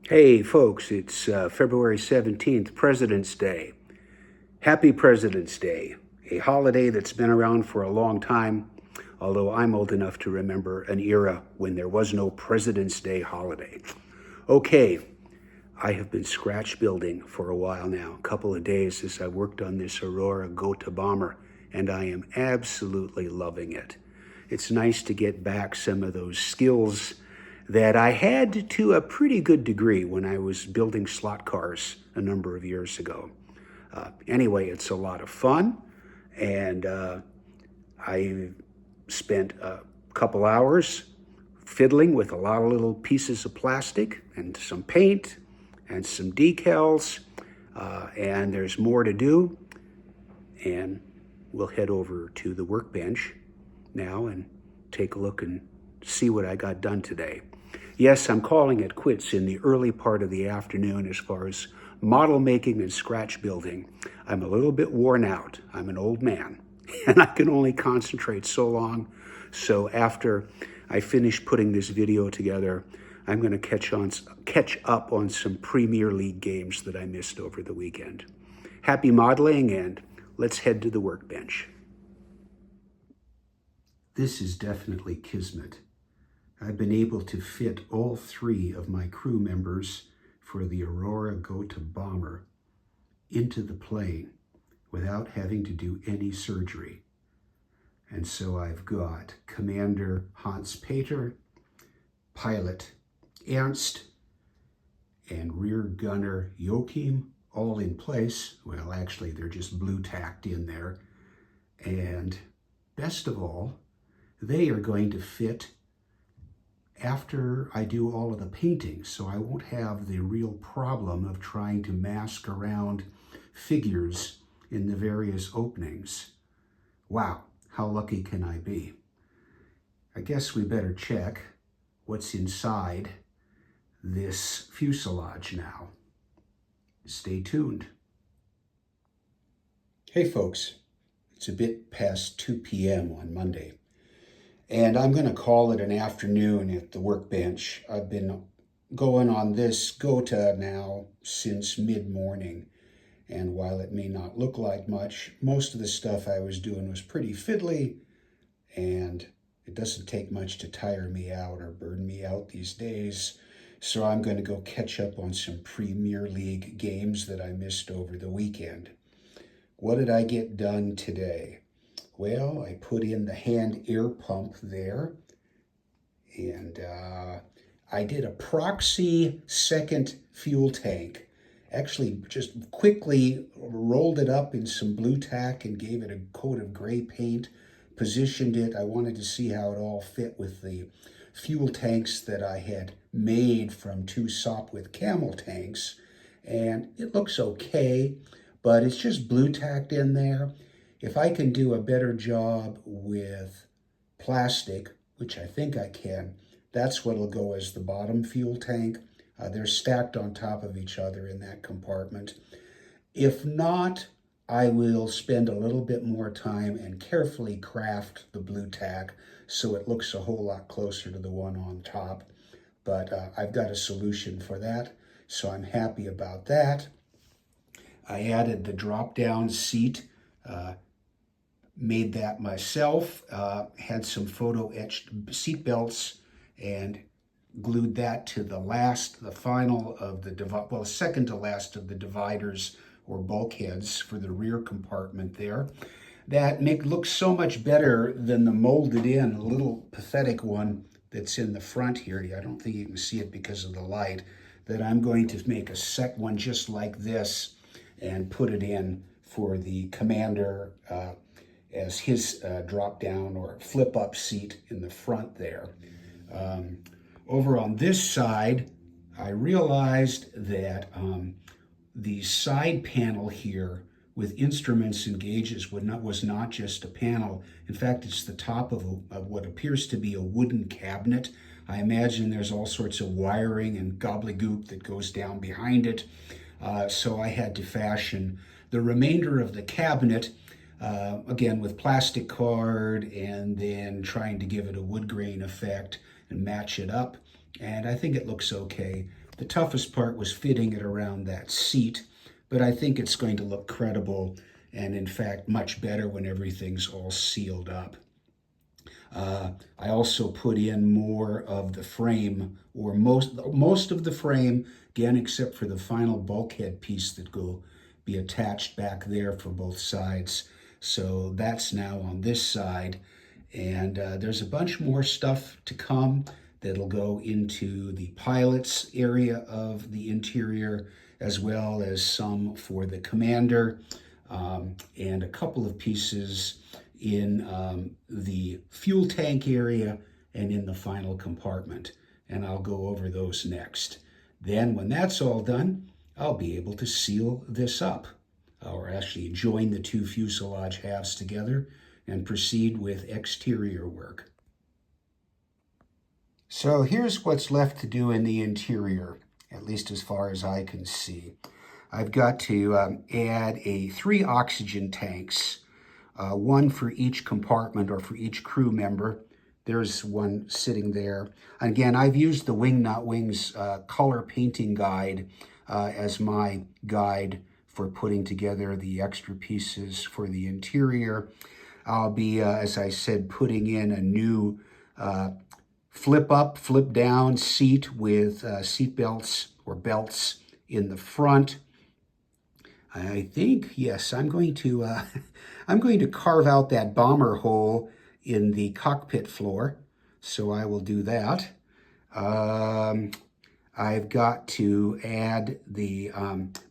Hey folks, it's February 17th, President's Day. Happy President's Day, a holiday that's been around for a long time, although I'm old enough to remember an era when there was no President's Day holiday. Okay, I have been scratch building for a while now, a couple of days as I worked on this Aurora Gotha Bomber, and I am absolutely loving it. It's nice to get back some of those skills that I had to a pretty good degree when I was building slot cars a number of years ago. Anyway, it's a lot of fun, and I spent a couple hours fiddling with a lot of little pieces of plastic and some paint and some decals, and there's more to do. And we'll head over to the workbench now and take a look and see what I got done today. Yes, I'm calling it quits in the early part of the afternoon as far as model making and scratch building. I'm a little bit worn out. I'm an old man, and I can only concentrate so long. So after I finish putting this video together, I'm going to catch up on some Premier League games that I missed over the weekend. Happy modeling, and let's head to the workbench. This is definitely kismet. I've been able to fit all three of my crew members for the Aurora Gotha Bomber into the plane without having to do any surgery. And so I've got Commander Hans Peter, pilot Ernst, and rear gunner Joachim all in place. Well, actually, they're just blue tacked in there. And best of all, they are going to fit after I do all of the painting, so I won't have the real problem of trying to mask around figures in the various openings. Wow, how lucky can I be? I guess we better check what's inside this fuselage now. Stay tuned. Hey folks, it's a bit past 2 p.m. on Monday. And I'm going to call it an afternoon at the workbench. I've been going on this Gotha now since mid-morning. And while it may not look like much, most of the stuff I was doing was pretty fiddly. And it doesn't take much to tire me out or burn me out these days. So I'm going to go catch up on some Premier League games that I missed over the weekend. What did I get done today? Well, I put in the hand air pump there, and I did a proxy second fuel tank. Actually, just quickly rolled it up in some blue tack and gave it a coat of gray paint, positioned it. I wanted to see how it all fit with the fuel tanks that I had made from two Sopwith Camel tanks, and it looks okay, but it's just blue tacked in there. If I can do a better job with plastic, which I think I can, that's what'll go as the bottom fuel tank. They're stacked on top of each other in that compartment. If not, I will spend a little bit more time and carefully craft the blue tack so it looks a whole lot closer to the one on top. But I've got a solution for that, so I'm happy about that. I added the drop-down seat, made that myself, had some photo etched seat belts and glued that to the final of the second to last of the dividers or bulkheads for the rear compartment there. That looks so much better than the molded in little pathetic one that's in the front here. I don't think you can see it because of the light, that I'm going to make a one just like this and put it in for the commander as his drop-down or flip-up seat in the front there. Over on this side, I realized that the side panel here with instruments and gauges was not just a panel. In fact, it's the top of what appears to be a wooden cabinet. I imagine there's all sorts of wiring and gobbledygook that goes down behind it. So I had to fashion the remainder of the cabinet, again with plastic card, and then trying to give it a wood grain effect and match it up. And I think it looks okay. The toughest part was fitting it around that seat, but I think it's going to look credible and in fact much better when everything's all sealed up. I also put in more of the frame, or most of the frame, again, except for the final bulkhead piece that will be attached back there for both sides. So that's now on this side. And there's a bunch more stuff to come that'll go into the pilot's area of the interior, as well as some for the commander, and a couple of pieces in the fuel tank area and in the final compartment. And I'll go over those next. Then when that's all done, I'll be able to seal this up, or actually join the two fuselage halves together and proceed with exterior work. So here's what's left to do in the interior, at least as far as I can see. I've got to add 3 oxygen tanks, one for each compartment or for each crew member. There's one sitting there. Again, I've used the Wingnut Wings color painting guide as my guide for putting together the extra pieces for the interior. I'll be, as I said, putting in a new flip up, flip down seat with seat belts or belts in the front. I think, yes, I'm going to I'm going to carve out that bomber hole in the cockpit floor, so I will do that. I've got to add the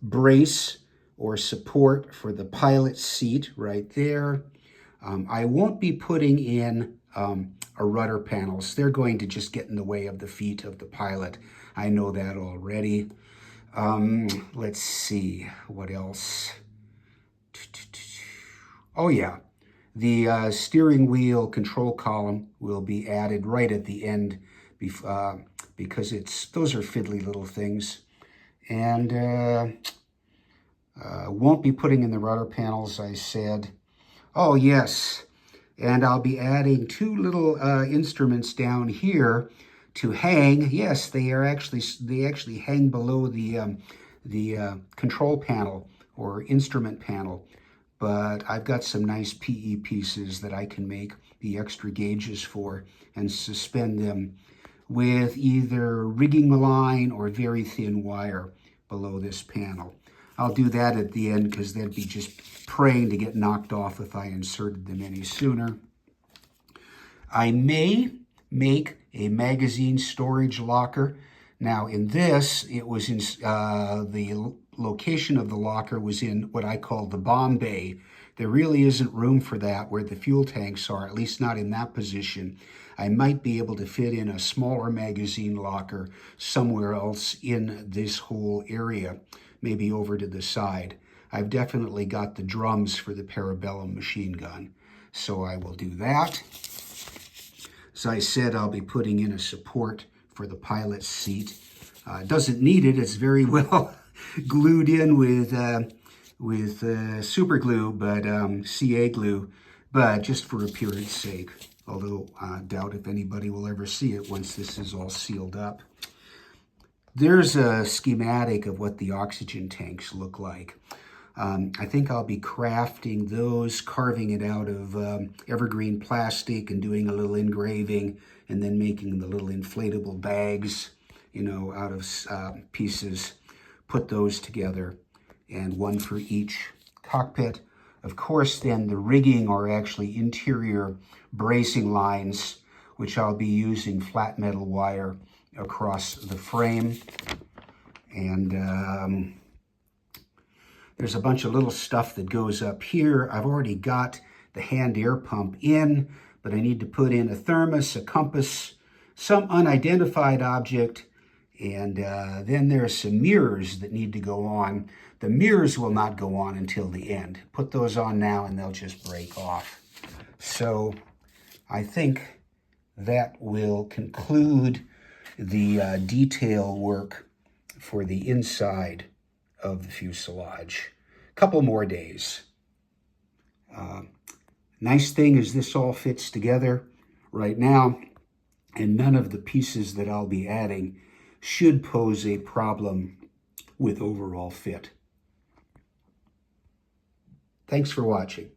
brace or support for the pilot's seat right there. I won't be putting in rudder panels. They're going to just get in the way of the feet of the pilot. I know that already. Let's see, what else? Oh yeah, the steering wheel control column will be added right at the end because those are fiddly little things. And won't be putting in the rudder panels, I said. Oh yes, and I'll be adding 2 little instruments down here to hang. Yes, they actually hang below the control panel or instrument panel. But I've got some nice PE pieces that I can make the extra gauges for and suspend them with either rigging line or very thin wire below this panel. I'll do that at the end because that'd be just praying to get knocked off if I inserted them any sooner. I may make a magazine storage locker. Now in this, it was in the location of the locker was in what I call the bomb bay. There really isn't room for that where the fuel tanks are, at least not in that position. I might be able to fit in a smaller magazine locker somewhere else in this whole area, maybe over to the side. I've definitely got the drums for the Parabellum machine gun, so I will do that. As I said, I'll be putting in a support for the pilot's seat. It doesn't need it. It's very well glued in with super glue, but CA glue, but just for appearance sake. Although I doubt if anybody will ever see it once this is all sealed up. There's a schematic of what the oxygen tanks look like. I think I'll be crafting those, carving it out of evergreen plastic and doing a little engraving and then making the little inflatable bags, you know, out of pieces. Put those together, and one for each cockpit. Of course, then the rigging are actually interior bracing lines, which I'll be using flat metal wire across the frame. And there's a bunch of little stuff that goes up here. I've already got the hand air pump in, but I need to put in a thermos, a compass, some unidentified object, and then there's some mirrors that need to go on. The mirrors will not go on until the end. Put those on now and they'll just break off. So I think that will conclude the detail work for the inside of the fuselage. Couple more days. Nice thing is this all fits together right now, and none of the pieces that I'll be adding should pose a problem with overall fit. Thanks for watching.